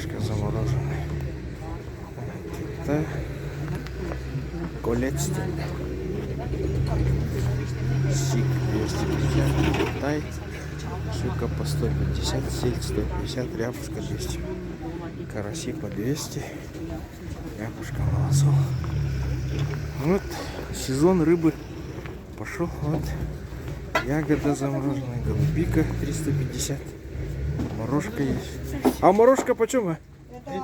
ряпушка замороженная. Это колец. Сик 250, Китай. Щука по 150, сельдь 150, ряпушка 200. Караси по 200. Ряпушка малосол. Вот сезон рыбы пошел. Вот ягода замороженная, голубика 350. Морожка есть. А морожка почем? Это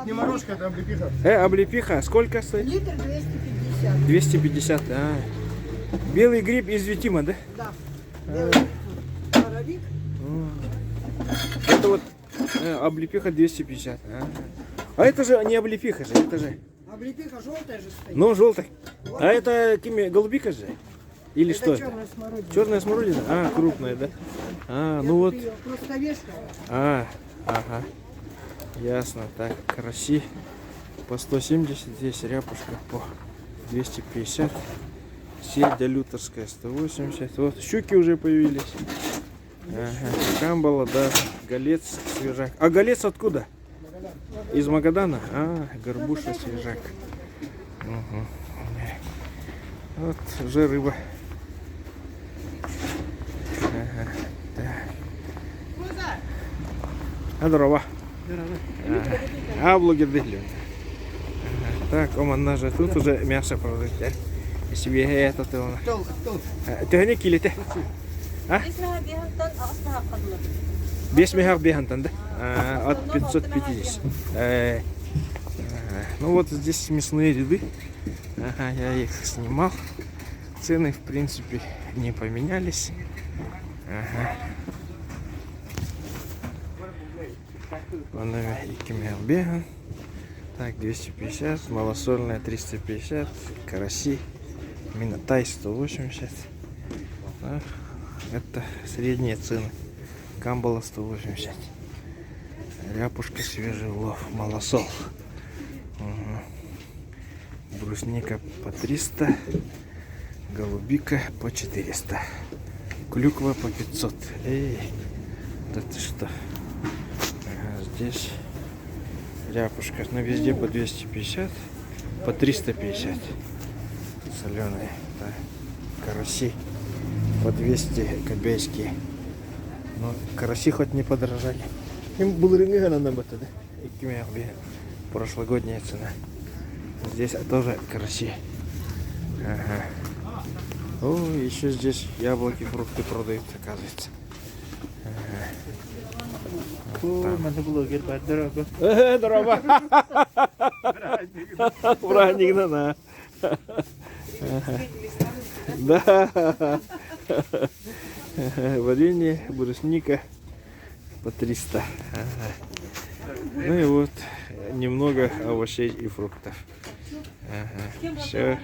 не морожка, это облепиха. Облепиха. Сколько стоит? Литр 250. 250, Белый гриб из Витима, да? Да. Белый боровик. Это вот облепиха 250. А это же не облепиха же, это же. Облепиха желтая же стоит. Ну, желтый. А это голубика же? Или это что? черная смородина. Черная смородина? Крупная, да? Я Ну вот. ее просто вешала. Ага. Ясно. Так, караси по 170, здесь ряпушка по 250. Сельдь лютерская 180. Вот щуки уже появились. Камбала, да. Голец, свежак. А голец откуда? Из Магадана? Горбуша, свежак. Угу. Вот уже рыба. Здорово. Благодарю. Так, оман же тут уже мясо продают. Если бы это то. Ты не килите? Без мега бегантан, да? От 550. Ну вот здесь мясные ряды. Я их снимал. Цены в принципе не поменялись. Беган. Так, 250, малосольная 350, караси, минотай 180. Это средние цены. Камбала 180. Ряпушка, свежий улов, малосол. Брусника по 300, голубика по 400, клюква по 500. Да ты что? Здесь ряпушка, но везде по 250, по 350. Соленые, да. Караси по 200 кобейские. Но караси хоть не подорожали. Им был рынок на бата, да? Прошлогодняя цена. Здесь тоже караси. О, еще здесь яблоки, фрукты продают, оказывается. Надо блогер, дорога. Здорово. Праздник, да. Да. Варенье, брусника по 300. Ну и вот немного овощей и фруктов. Все.